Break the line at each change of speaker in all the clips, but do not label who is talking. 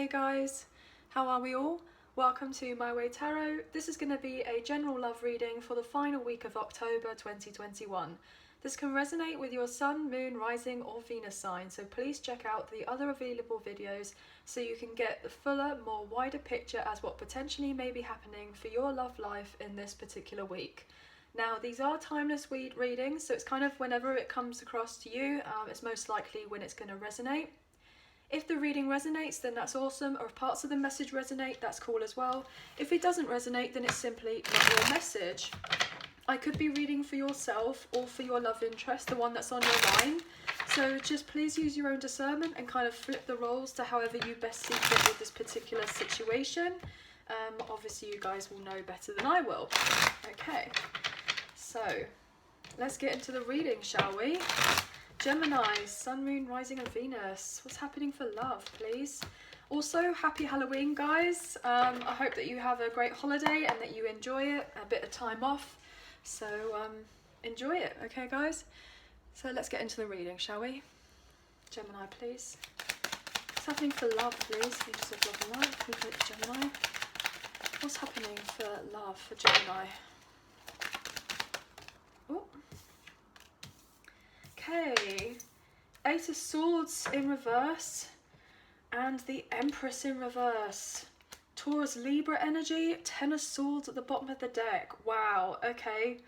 guys, how are we all? Welcome to My Way Tarot. This is going to be a general love reading for the final week of October 2021. This can resonate with your Sun, Moon, Rising or Venus sign, so please check out the other available videos so you can get the fuller, more wider picture as what potentially may be happening for your love life in this particular week. Now, these are timeless readings, so it's kind of whenever it comes across to you, it's most likely when it's going to resonate. If the reading resonates, then that's awesome, or if parts of the message resonate, that's cool as well. If it doesn't resonate, then it's simply not your message. I could be reading for yourself or for your love interest, the one that's on your mind. So just please use your own discernment and kind of flip the roles to however you best see fit with this particular situation. Obviously you guys will know better than I will. Okay, so let's get into the reading, shall we? Gemini, Sun, Moon, Rising and Venus. What's happening for love, please? Also, happy Halloween, guys. I hope that you have a great holiday and that you enjoy it, a bit of time off. So enjoy it, okay guys? So let's get into the reading, shall we? Gemini, please. What's happening for love, please? Venus of love and light, please look at Gemini. What's happening for love for Gemini? Oh. Okay, Eight of Swords in reverse and the Empress in reverse. Taurus Libra energy, Ten of Swords at the bottom of the deck. Wow, okay.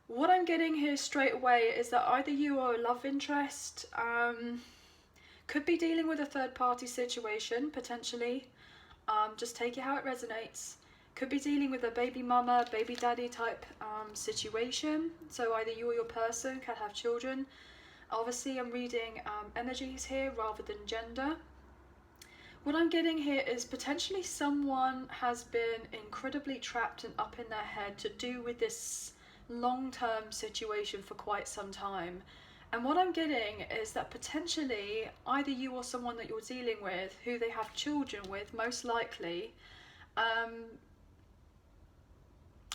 What I'm getting here straight away is that either you or a love interest could be dealing with a third party situation, potentially. Just take it how it resonates. Could be dealing with a baby mama, baby daddy type situation. So either you or your person can have children. Obviously I'm reading energies here rather than gender. What I'm getting here is potentially someone has been incredibly trapped and up in their head to do with this long-term situation for quite some time. And what I'm getting is that potentially either you or someone that you're dealing with, who they have children with, most likely,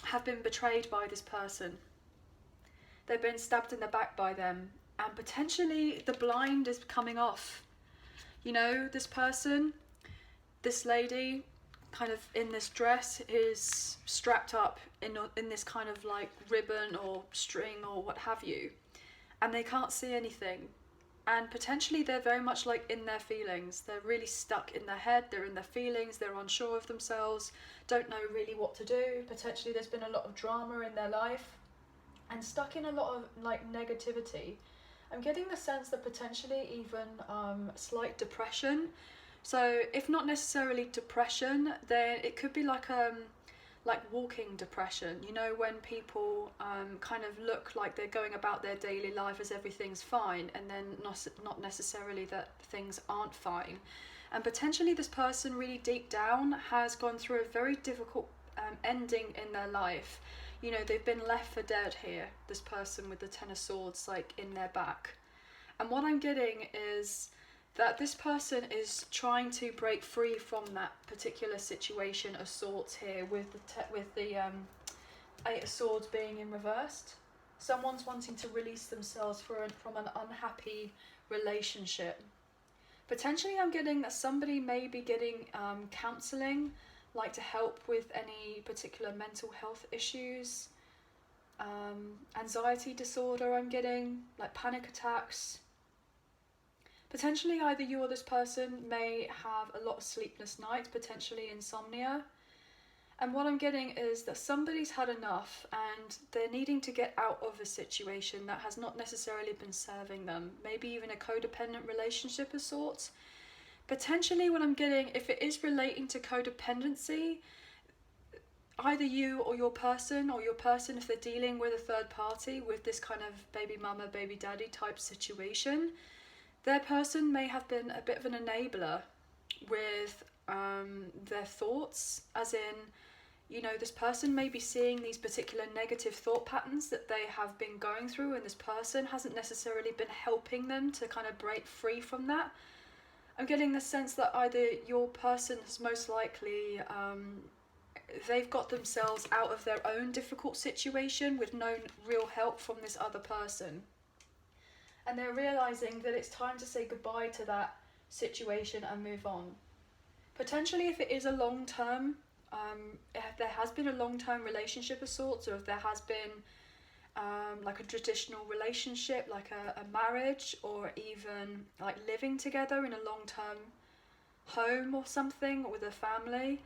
have been betrayed by this person. They've been stabbed in the back by them, and potentially the blind is coming off. You know, this person, this lady, kind of in this dress, is strapped up in this kind of like ribbon or string or what have you, and they can't see anything. And potentially they're very much like in their feelings. They're really stuck in their head, they're in their feelings, they're unsure of themselves, don't know really what to do. Potentially there's been a lot of drama in their life and stuck in a lot of like negativity. I'm getting the sense that potentially even slight depression. So if not necessarily depression, then it could be like walking depression, you know, when people kind of look like they're going about their daily life as everything's fine, and then not necessarily that things aren't fine. And potentially this person really deep down has gone through a very difficult ending in their life. You know, they've been left for dead here, this person with the Ten of Swords like in their back. And what I'm getting is that this person is trying to break free from that particular situation of sorts here, with the Eight of Swords being in reversed. Someone's wanting to release themselves from an unhappy relationship. Potentially I'm getting that somebody may be getting counselling, like to help with any particular mental health issues, anxiety disorder I'm getting, like panic attacks. Potentially either you or this person may have a lot of sleepless nights, potentially insomnia. And what I'm getting is that somebody's had enough and they're needing to get out of a situation that has not necessarily been serving them. Maybe even a codependent relationship of sorts. Potentially what I'm getting, if it is relating to codependency, either you or your person, if they're dealing with a third party with this kind of baby mama, baby daddy type situation, their person may have been a bit of an enabler with their thoughts, as in, you know, this person may be seeing these particular negative thought patterns that they have been going through, and this person hasn't necessarily been helping them to kind of break free from that. I'm getting the sense that either your person has most likely, they've got themselves out of their own difficult situation with no real help from this other person. And they're realising that it's time to say goodbye to that situation and move on. Potentially, if it is a long-term, if there has been a long-term relationship of sorts, or if there has been like a traditional relationship, like a marriage, or even like living together in a long-term home or something with a family,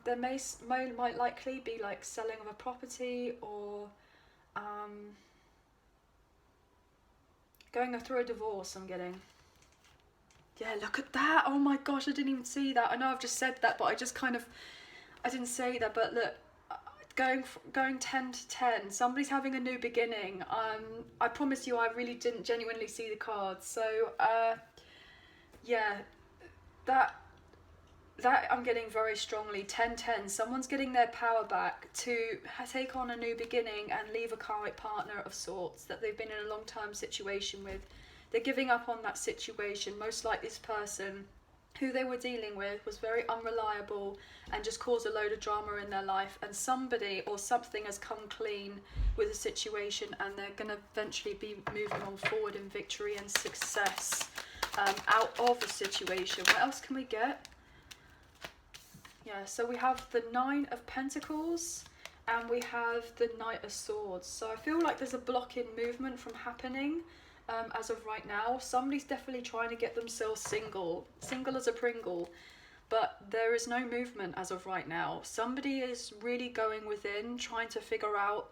there might likely be like selling of a property, or going through a divorce. I'm getting. Yeah, look at that. Oh my gosh, I didn't even see that. I know I've just said that, but I didn't say that. But look, going 10 to 10. Somebody's having a new beginning. I promise you, I really didn't genuinely see the cards. So, yeah, that I'm getting very strongly. 10-10. Someone's getting their power back to take on a new beginning and leave a karmic partner of sorts that they've been in a long-term situation with. They're giving up on that situation. Most likely this person who they were dealing with was very unreliable and just caused a load of drama in their life, and somebody or something has come clean with the situation, and they're going to eventually be moving on forward in victory and success out of the situation. What else can we get? Yeah, so we have the 9 of Pentacles and we have the Knight of Swords. So I feel like there's a block in movement from happening as of right now. Somebody's definitely trying to get themselves single as a Pringle, but there is no movement as of right now. Somebody is really going within, trying to figure out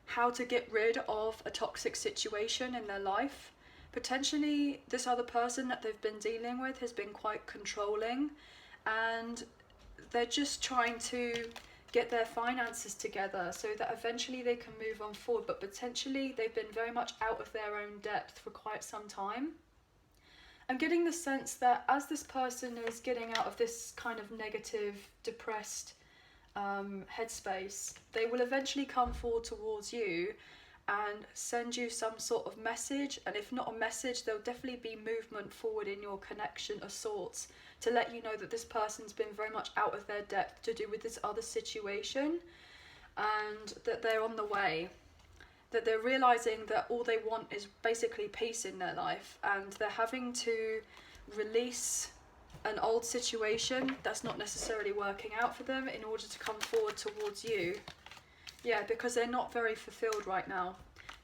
how to get rid of a toxic situation in their life. Potentially this other person that they've been dealing with has been quite controlling, and they're just trying to get their finances together so that eventually they can move on forward, but potentially they've been very much out of their own depth for quite some time. I'm getting the sense that as this person is getting out of this kind of negative, depressed headspace, they will eventually come forward towards you and send you some sort of message, and if not a message, there'll definitely be movement forward in your connection of sorts to let you know that this person's been very much out of their depth to do with this other situation, and that they're on the way, that they're realizing that all they want is basically peace in their life, and they're having to release an old situation that's not necessarily working out for them in order to come forward towards you. Yeah, because they're not very fulfilled right now.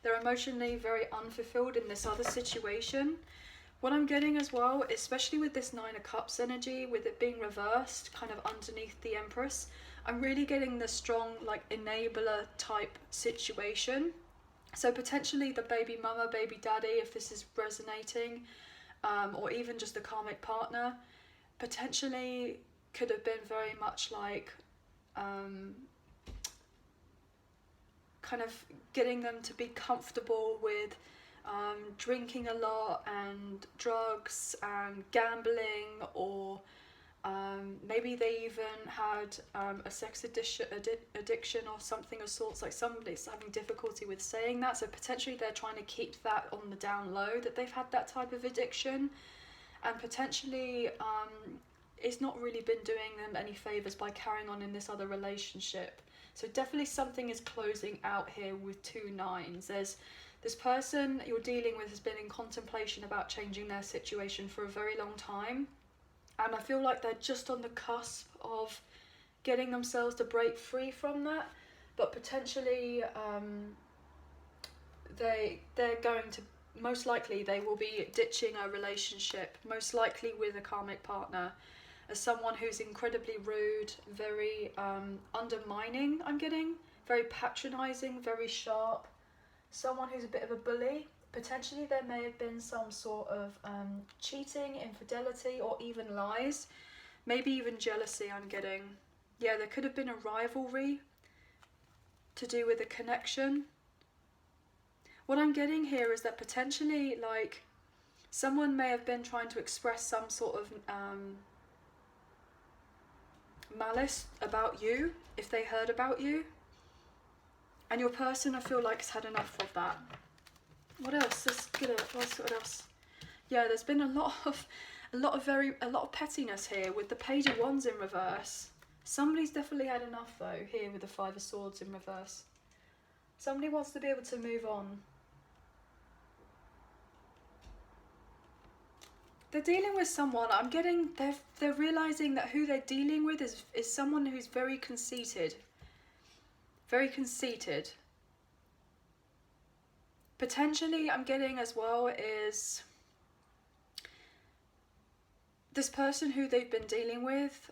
They're emotionally very unfulfilled in this other situation. What I'm getting as well, especially with this 9 of Cups energy, with it being reversed, kind of underneath the Empress, I'm really getting the strong, like, enabler type situation. So potentially the baby mama, baby daddy, if this is resonating, or even just a karmic partner, potentially could have been very much like, kind of getting them to be comfortable with drinking a lot and drugs and gambling, or maybe they even had a sex addiction or something of sorts. Like, somebody's having difficulty with saying that, so potentially they're trying to keep that on the down low, that they've had that type of addiction, and potentially it's not really been doing them any favors by carrying on in this other relationship. So definitely something is closing out here with 2 9s. There's this person you're dealing with has been in contemplation about changing their situation for a very long time. And I feel like they're just on the cusp of getting themselves to break free from that. But potentially they're going to, most likely they will be ditching a relationship, most likely with a karmic partner, as someone who's incredibly rude, very undermining, I'm getting, very patronizing, very sharp, someone who's a bit of a bully. Potentially there may have been some sort of cheating, infidelity, or even lies, maybe even jealousy, I'm getting. Yeah, there could have been a rivalry to do with a connection. What I'm getting here is that potentially, like, someone may have been trying to express some sort of malice about you if they heard about you, and your person, I feel like, has had enough of that. What else? Let's get it. What else? Yeah, there's been a lot of pettiness here with the Page of Wands in reverse. Somebody's definitely had enough though here with the 5 of Swords in reverse. Somebody wants to be able to move on. They're dealing with someone, I'm getting, they're realising that who they're dealing with is someone who's very conceited. Very conceited. Potentially, I'm getting as well is this person who they've been dealing with,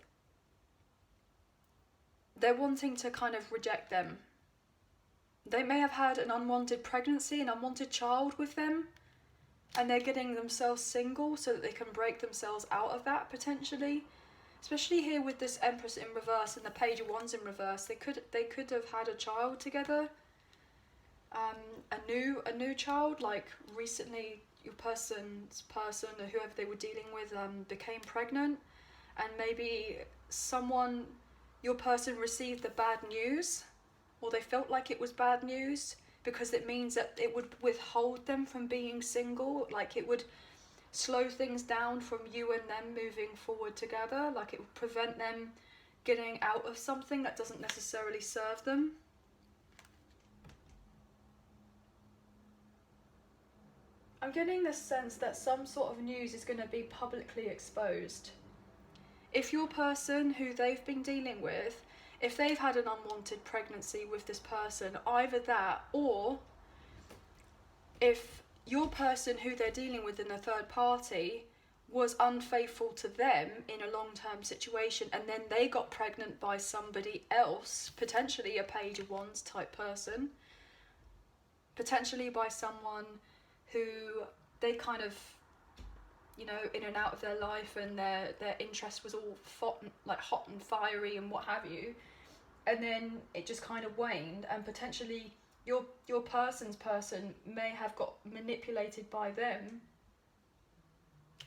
they're wanting to kind of reject them. They may have had an unwanted pregnancy, an unwanted child with them, and they're getting themselves single so that they can break themselves out of that, potentially. Especially here with this Empress in reverse and the Page of Wands in reverse, they could have had a child together. A new child, like recently your person's person or whoever they were dealing with became pregnant, and maybe your person received the bad news, or they felt like it was bad news, because it means that it would withhold them from being single, like it would slow things down from you and them moving forward together, like it would prevent them getting out of something that doesn't necessarily serve them. I'm getting this sense that some sort of news is going to be publicly exposed. If your person who they've been dealing with, if they've had an unwanted pregnancy with this person, either that, or if your person who they're dealing with in the third party was unfaithful to them in a long-term situation, and then they got pregnant by somebody else, potentially a Page of Wands type person, potentially by someone who they kind of, you know, in and out of their life, and their interest was all hot and fiery and what have you, and then it just kind of waned, and potentially your person's person may have got manipulated by them,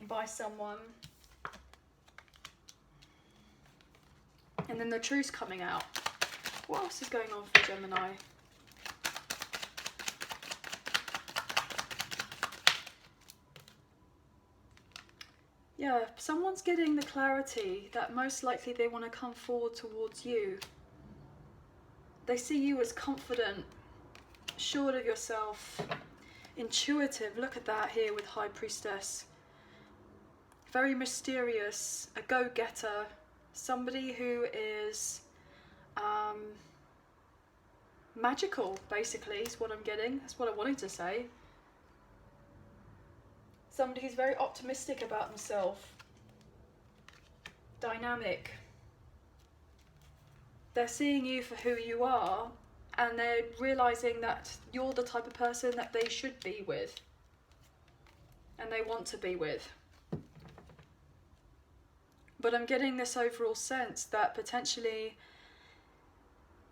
by someone, and then the truth's coming out. What else is going on for Gemini? Yeah, someone's getting the clarity that most likely they want to come forward towards you. They see you as confident, sure of yourself, intuitive. Look at that here with High Priestess. Very mysterious, a go-getter, somebody who is magical, basically, is what I'm getting. That's what I wanted to say. Somebody who's very optimistic about themselves, dynamic. They're seeing you for who you are, and they're realising that you're the type of person that they should be with, and they want to be with. But I'm getting this overall sense that potentially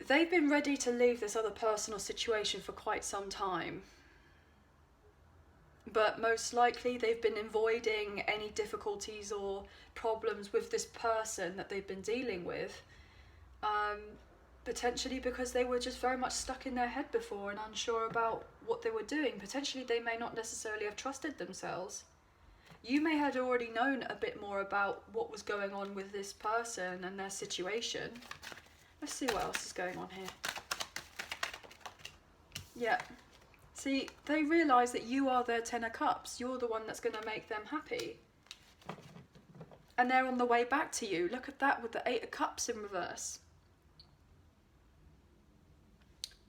they've been ready to leave this other person or situation for quite some time. But most likely they've been avoiding any difficulties or problems with this person that they've been dealing with. Potentially because they were just very much stuck in their head before and unsure about what they were doing. Potentially they may not necessarily have trusted themselves. You may have already known a bit more about what was going on with this person and their situation. Let's see what else is going on here. Yeah. See, they realise that you are their Ten of Cups. You're the one that's going to make them happy. And they're on the way back to you. Look at that with the Eight of Cups in reverse.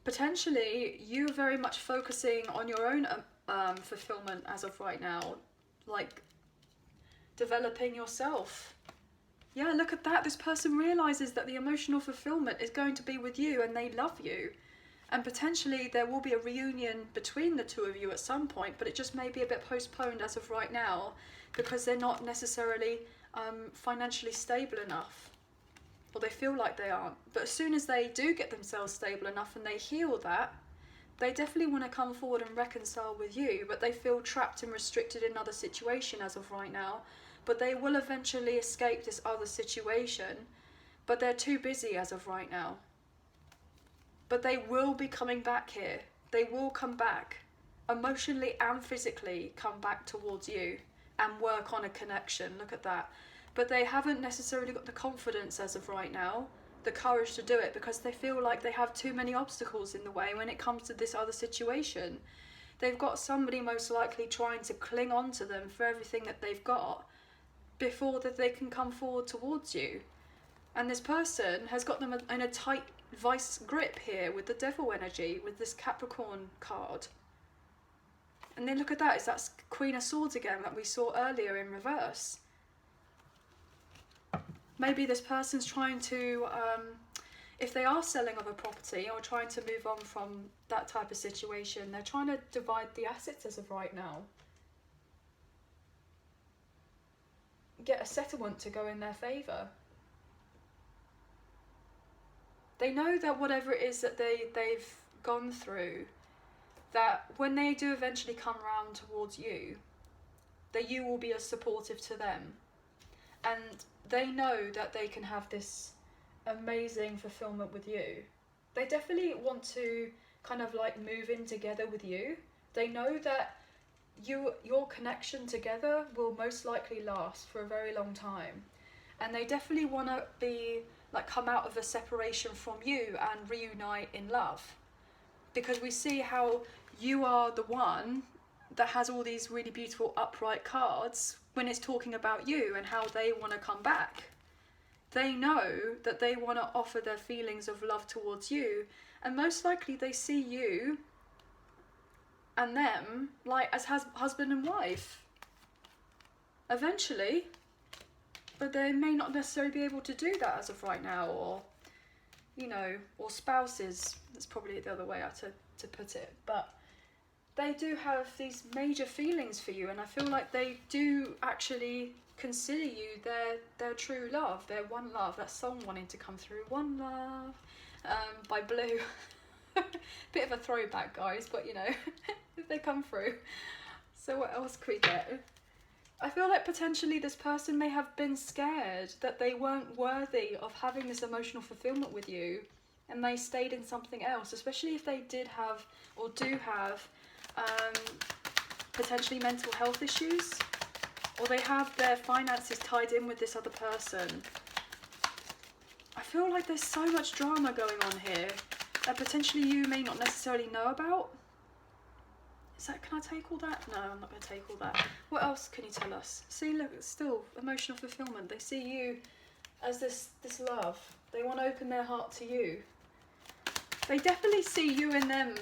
Potentially, you're very much focusing on your own fulfillment as of right now. Like, developing yourself. Yeah, look at that. This person realises that the emotional fulfillment is going to be with you, and they love you. And potentially there will be a reunion between the two of you at some point, but it just may be a bit postponed as of right now, because they're not necessarily financially stable enough. Or they feel like they aren't. But as soon as they do get themselves stable enough and they heal that, they definitely want to come forward and reconcile with you, but they feel trapped and restricted in another situation as of right now. But they will eventually escape this other situation, but they're too busy as of right now. But they will be coming back here. They will come back, emotionally and physically, come back towards you and work on a connection. Look at that. But they haven't necessarily got the confidence as of right now, the courage to do it, because they feel like they have too many obstacles in the way when it comes to this other situation. they've got somebody most likely trying to cling on to them for everything that they've got before that they can come forward towards you. And this person has got them in a tight vice grip here with the devil energy, with this Capricorn card. And then look at that, it's that Queen of Swords again that we saw earlier in reverse. Maybe this person's trying to, if they are selling of a property or trying to move on from that type of situation, they're trying to divide the assets as of right now. Get a settlement to go in their favour. They know that whatever it is that they've gone through, that when they do eventually come round towards you, that you will be as supportive to them. And they know that they can have this amazing fulfillment with you. They definitely want to kind of like move in together with you. They know that your connection together will most likely last for a very long time. And they definitely want to be like come out of a separation from you and reunite in love. Because we see how you are the one that has all these really beautiful upright cards when it's talking about you and how they want to come back. They know that they want to offer their feelings of love towards you, and most likely they see you and them like as husband and wife eventually, but they may not necessarily be able to do that as of right now, or you know, or spouses. That's probably the other way to put it, but they do have these major feelings for you, and I feel like they do actually consider you their true love, their one love. That song wanting to come through, One Love, by Blue. Bit of a throwback, guys, but you know, if they come through. So what else could we get? I feel like potentially this person may have been scared that they weren't worthy of having this emotional fulfillment with you, and they stayed in something else, especially if they did have or do have potentially mental health issues, or they have their finances tied in with this other person. I feel like there's so much drama going on here that potentially you may not necessarily know about. Is that, can I take all that? No, I'm not going to take all that. What else can you tell us? See, look, it's still emotional fulfillment. They see you as this love. They want to open their heart to you. They definitely see you and them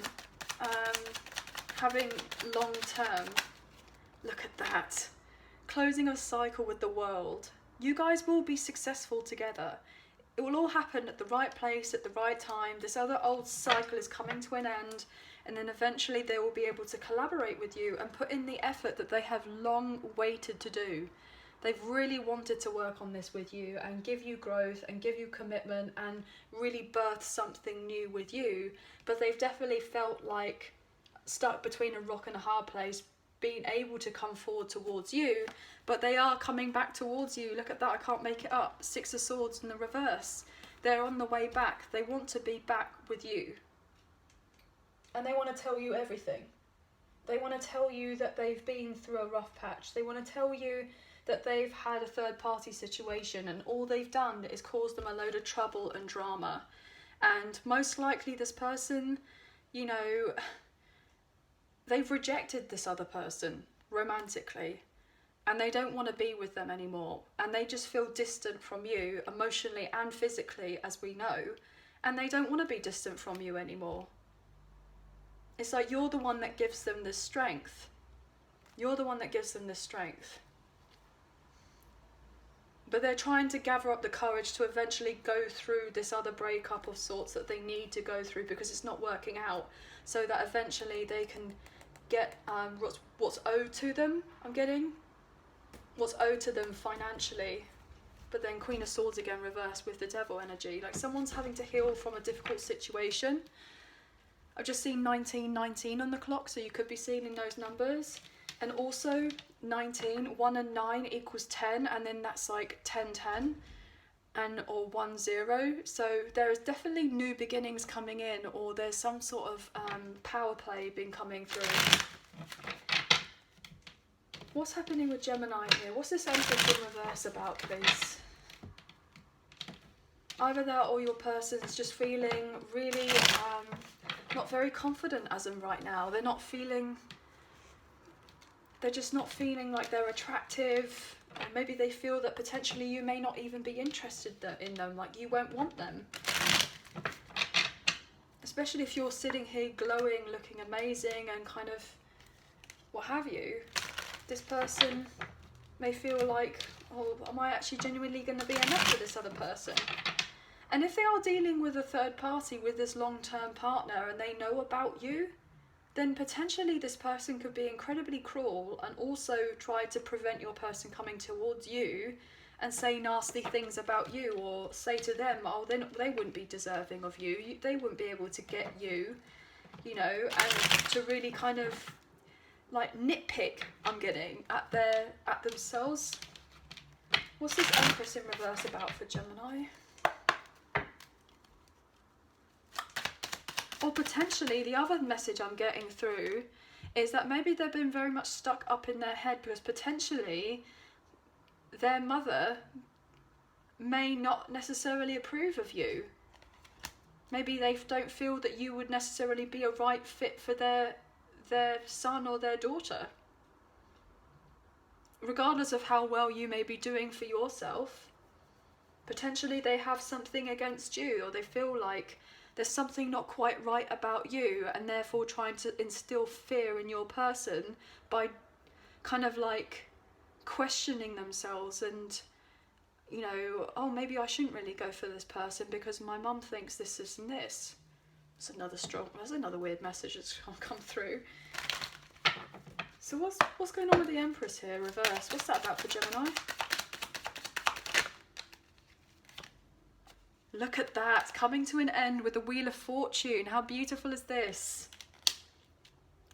having long term. Look at that. Closing a cycle with the world. You guys will be successful together. It will all happen at the right place, at the right time. This other old cycle is coming to an end, and then eventually they will be able to collaborate with you and put in the effort that they have long waited to do. They've really wanted to work on this with you and give you growth and give you commitment and really birth something new with you, but they've definitely felt like stuck between a rock and a hard place, being able to come forward towards you, but they are coming back towards you. Look at that, I can't make it up. Six of Swords in the reverse. They're on the way back. They want to be back with you. And they want to tell you everything. They want to tell you that they've been through a rough patch. They want to tell you that they've had a third party situation and all they've done is caused them a load of trouble and drama. And most likely this person, you know, they've rejected this other person romantically, and they don't want to be with them anymore, and they just feel distant from you emotionally and physically, as we know, and they don't want to be distant from you anymore. It's like you're the one that gives them this strength. You're the one that gives them this strength. But they're trying to gather up the courage to eventually go through this other breakup of sorts that they need to go through because it's not working out, so that eventually they can get what's owed to them. I'm getting what's owed to them financially. But then Queen of Swords again reversed with the devil energy, like someone's having to heal from a difficult situation. I've just seen 1919 on the clock, so you could be seeing in those numbers. And also 19, 1 and 9 equals 10, and then that's like 10, 10, and or 1, 0. So there is definitely new beginnings coming in, or there's some sort of power play been coming through. What's happening with Gemini here? What's this Empress in reverse about, please? Either that or your person's just feeling really not very confident as in right now. They're just not feeling like they're attractive. Or maybe they feel that potentially you may not even be interested in them, like you won't want them. Especially if you're sitting here glowing, looking amazing and kind of what have you. This person may feel like, oh, am I actually genuinely going to be enough for this other person? And if they are dealing with a third party, with this long-term partner, and they know about you, then potentially this person could be incredibly cruel and also try to prevent your person coming towards you and say nasty things about you, or say to them, oh, they wouldn't be deserving of you, they wouldn't be able to get you, you know, and to really kind of like nitpick, I'm getting, at themselves. What's this Empress in reverse about for Gemini? Or potentially the other message I'm getting through is that maybe they've been very much stuck up in their head because potentially their mother may not necessarily approve of you. Maybe they don't feel that you would necessarily be a right fit for their son or their daughter. Regardless of how well you may be doing for yourself, potentially they have something against you, or they feel like there's something not quite right about you, and therefore trying to instill fear in your person by kind of like questioning themselves and, you know, oh, maybe I shouldn't really go for this person because my mum thinks this and this. That's another weird message that's come through. So what's going on with the Empress here, reverse? What's that about for Gemini? Look at that, coming to an end with the Wheel of Fortune. How beautiful is this?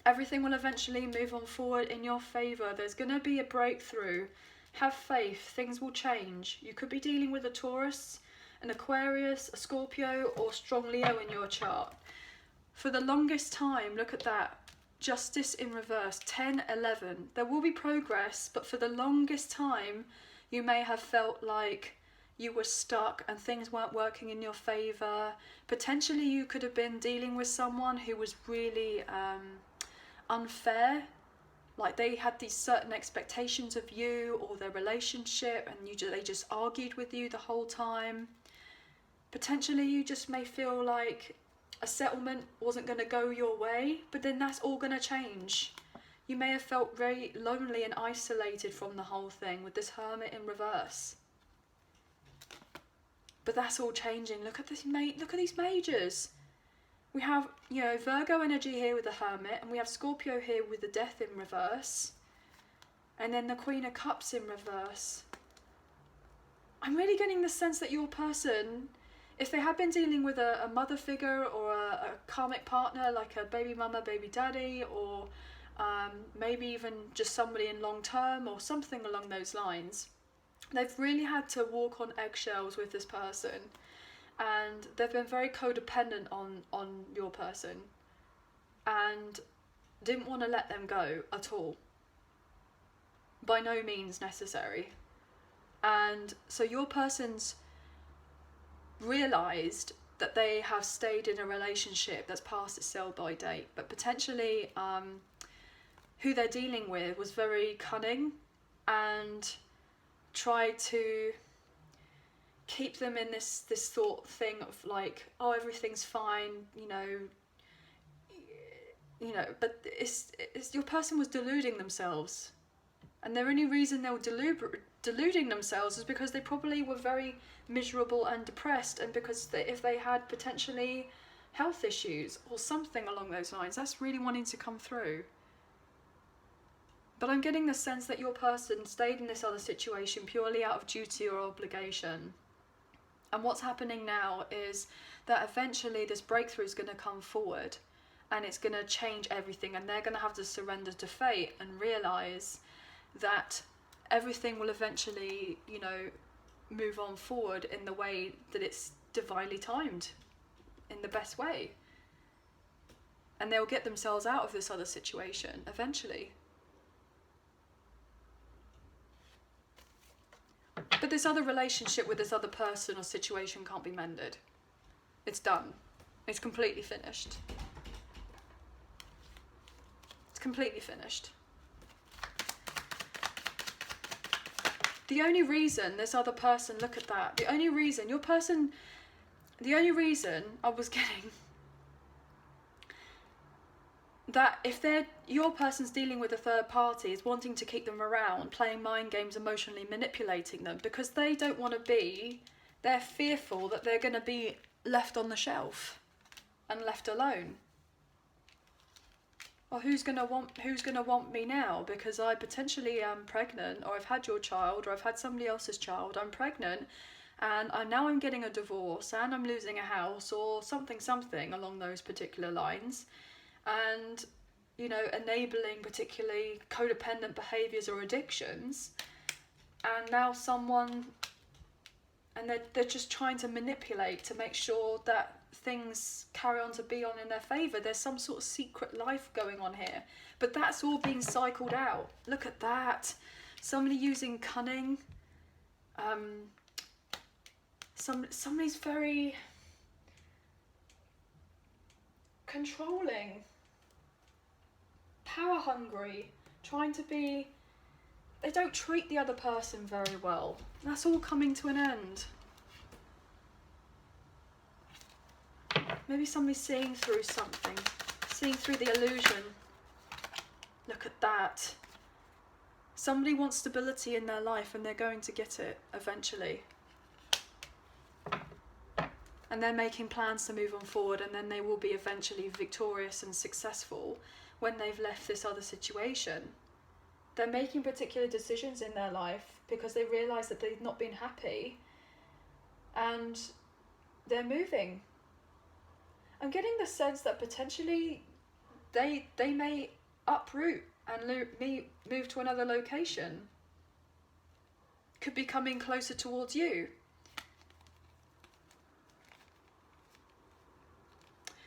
Everything will eventually move on forward in your favour. There's going to be a breakthrough. Have faith, things will change. You could be dealing with a Taurus, an Aquarius, a Scorpio, or strong Leo in your chart. For the longest time, look at that. Justice in reverse, 10, 11. There will be progress, but for the longest time, you may have felt like you were stuck and things weren't working in your favour. Potentially you could have been dealing with someone who was really unfair. Like they had these certain expectations of you or their relationship, and they just argued with you the whole time. Potentially you just may feel like a settlement wasn't going to go your way, but then that's all going to change. You may have felt very lonely and isolated from the whole thing with this Hermit in reverse. But that's all changing. Look at this, look at these majors. We have, you know, Virgo energy here with the Hermit, and we have Scorpio here with the Death in reverse, and then the Queen of Cups in reverse. I'm really getting the sense that your person, if they have been dealing with a mother figure or a karmic partner, like a baby mama, baby daddy, or maybe even just somebody in long term or something along those lines, they've really had to walk on eggshells with this person, and they've been very codependent on your person and didn't want to let them go at all. By no means necessary. And so your person's realised that they have stayed in a relationship that's past its sell-by date, but potentially who they're dealing with was very cunning and tried to keep them in this thought thing of like, oh, everything's fine, you know, but it's your person was deluding themselves, and the only reason they were deluding themselves is because they probably were very miserable and depressed, and because if they had potentially health issues or something along those lines. That's really wanting to come through. But I'm getting the sense that your person stayed in this other situation purely out of duty or obligation. And what's happening now is that eventually this breakthrough is going to come forward, and it's going to change everything, and they're going to have to surrender to fate and realise that everything will eventually, you know, move on forward in the way that it's divinely timed, in the best way. And they'll get themselves out of this other situation eventually. But this other relationship with this other person or situation can't be mended. It's done. It's completely finished. It's completely finished. The only reason this other person, look at that, the only reason I was getting that if your person's dealing with a third party is wanting to keep them around, playing mind games, emotionally manipulating them, because they don't want to be, they're fearful that they're going to be left on the shelf and left alone. Or who's gonna want me now because I potentially am pregnant, or I've had your child, or I've had somebody else's child, I'm pregnant, and I'm getting a divorce, and I'm losing a house, or something along those particular lines, and enabling particularly codependent behaviours or addictions, and now they're just trying to manipulate to make sure that things carry on to be on in their favour. There's some sort of secret life going on here, but that's all being cycled out. Look at that. Somebody using cunning. Somebody's very controlling, power hungry, trying to be. They don't treat the other person very well. That's all coming to an end. Maybe somebody's seeing through something, seeing through the illusion. Look at that. Somebody wants stability in their life and they're going to get it eventually. And they're making plans to move on forward, and then they will be eventually victorious and successful when they've left this other situation. They're making particular decisions in their life because they realise that they've not been happy, and they're moving. I'm getting the sense that potentially they may uproot and move to another location. Could be coming closer towards you.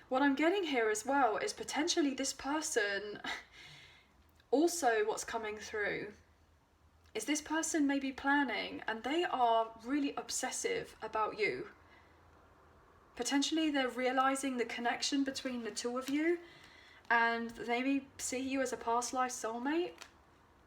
What I'm getting here as well is potentially this person, also what's coming through, is this person may be planning, and they are really obsessive about you. Potentially they're realising the connection between the two of you, and they may see you as a past life soulmate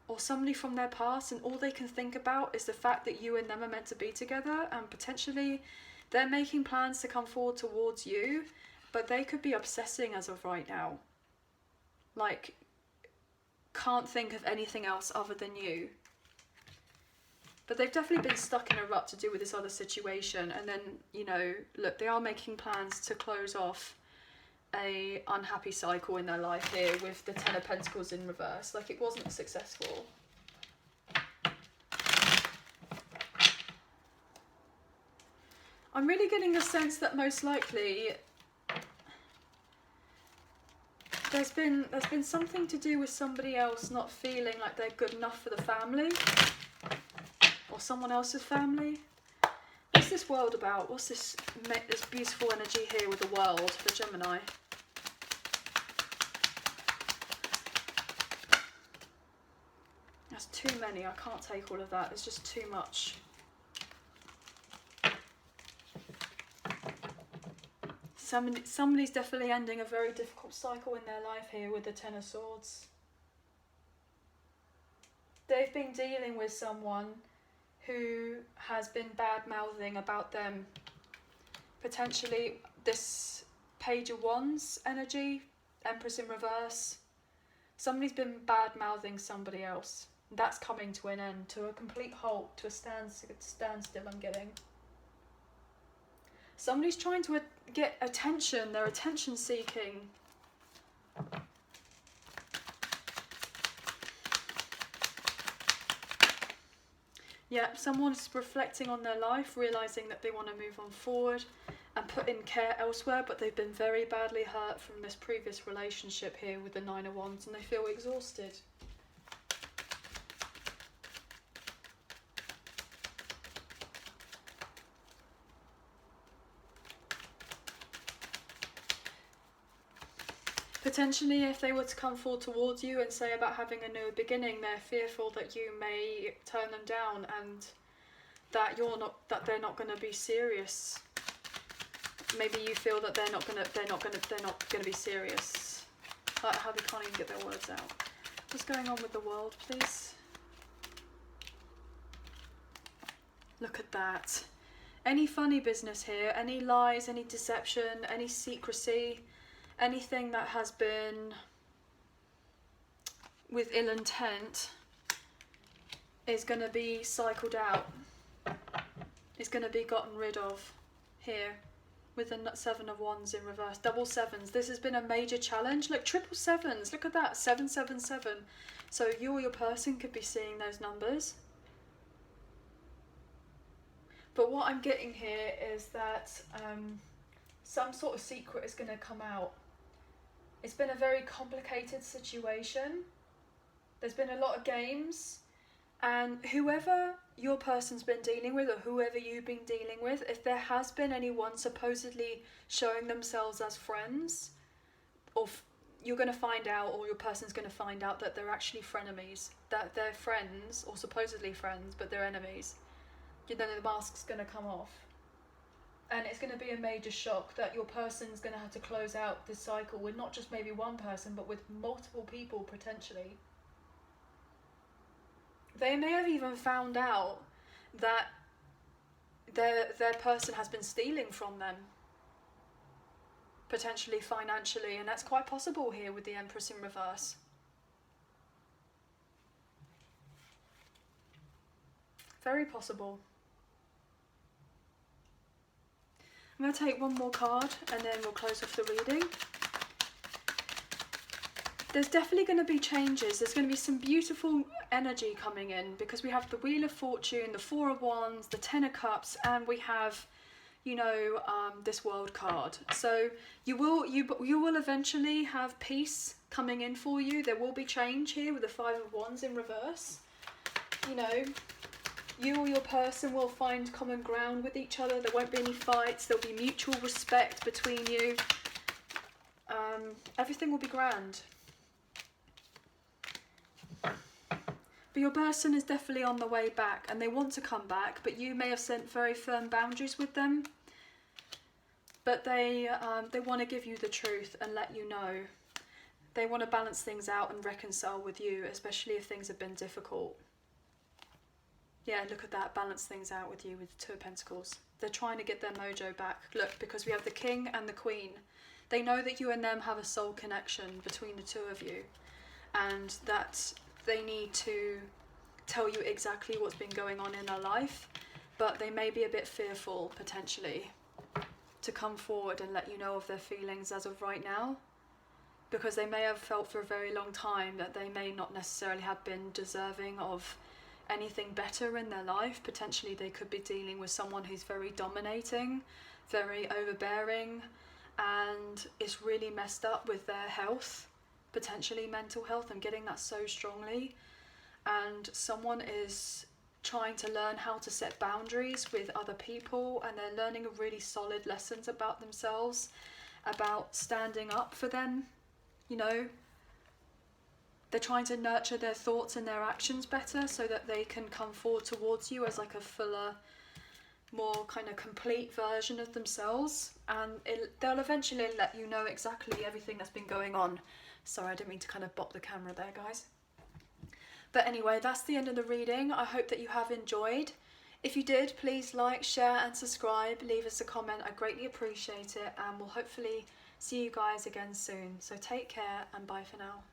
or somebody from their past, and all they can think about is the fact that you and them are meant to be together, and potentially they're making plans to come forward towards you, but they could be obsessing as of right now. Like, can't think of anything else other than you. But they've definitely been stuck in a rut to do with this other situation, and then, look, they are making plans to close off a unhappy cycle in their life here with the Ten of Pentacles in reverse. Like, it wasn't successful. I'm really getting the sense that most likely there's been something to do with somebody else not feeling like they're good enough for the family. Or someone else's family. What's this world about? What's this beautiful energy here with the world, the Gemini? That's too many. I can't take all of that. It's just too much. Somebody's definitely ending a very difficult cycle in their life here with the Ten of Swords. They've been dealing with someone who has been bad-mouthing about them. Potentially this Page of Wands energy, Empress in reverse. Somebody's been bad-mouthing somebody else. That's coming to an end, to a complete halt, to a standstill I'm getting. Somebody's trying to get attention, they're attention-seeking. Yeah, someone's reflecting on their life, realising that they want to move on forward and put in care elsewhere, but they've been very badly hurt from this previous relationship here with the Nine of Wands, and they feel exhausted. Potentially, if they were to come forward towards you and say about having a new beginning, they're fearful that you may turn them down, and that they're not going to be serious. Maybe you feel that they're not going to be serious. Like how they can't even get their words out. What's going on with the world, please? Look at that. Any funny business here, any lies, any deception, any secrecy, anything that has been with ill intent is going to be cycled out. It's going to be gotten rid of here with the 7 of Wands in reverse. Double sevens. This has been a major challenge. Look, triple sevens. Look at that. 777. So you or your person could be seeing those numbers. But what I'm getting here is that some sort of secret is going to come out. It's been a very complicated situation. There's been a lot of games. And whoever your person's been dealing with, or whoever you've been dealing with, if there has been anyone supposedly showing themselves as friends, or you're going to find out, or your person's going to find out that they're actually frenemies, that they're friends, or supposedly friends, but they're enemies. Then the mask's going to come off. And it's going to be a major shock that your person's going to have to close out this cycle with not just maybe one person, but with multiple people potentially. They may have even found out that their person has been stealing from them, potentially financially, and that's quite possible here with the Empress in reverse. Very possible. I'm going to take one more card and then we'll close off the reading. There's definitely going to be changes. There's going to be some beautiful energy coming in because we have the Wheel of Fortune, the 4 of Wands, the 10 of Cups, and we have, you know, this World card. So you will eventually have peace coming in for you. There will be change here with the 5 of Wands in reverse. You know, you or your person will find common ground with each other. There won't be any fights. There'll be mutual respect between you. Everything will be grand. But your person is definitely on the way back and they want to come back, but you may have set very firm boundaries with them. But they want to give you the truth and let you know. They want to balance things out and reconcile with you, especially if things have been difficult. Yeah, look at that, balance things out with you with the 2 of Pentacles. They're trying to get their mojo back. Look, because we have the King and the Queen. They know that you and them have a soul connection between the 2 of you. And that they need to tell you exactly what's been going on in their life, but they may be a bit fearful potentially to come forward and let you know of their feelings as of right now, because they may have felt for a very long time that they may not necessarily have been deserving of anything better in their life. Potentially they could be dealing with someone who's very dominating, very overbearing, and is really messed up with their health. Potentially mental health. I'm getting that so strongly. And someone is trying to learn how to set boundaries with other people, and they're learning really solid lessons about themselves, about standing up for them. You know, they're trying to nurture their thoughts and their actions better so that they can come forward towards you as like a fuller, more kind of complete version of themselves, and they'll eventually let you know exactly everything that's been going on. Sorry, I didn't mean to kind of bop the camera there, guys. But anyway, that's the end of the reading. I hope that you have enjoyed. If you did, please like, share and subscribe. Leave us a comment. I greatly appreciate it. And we'll hopefully see you guys again soon. So take care and bye for now.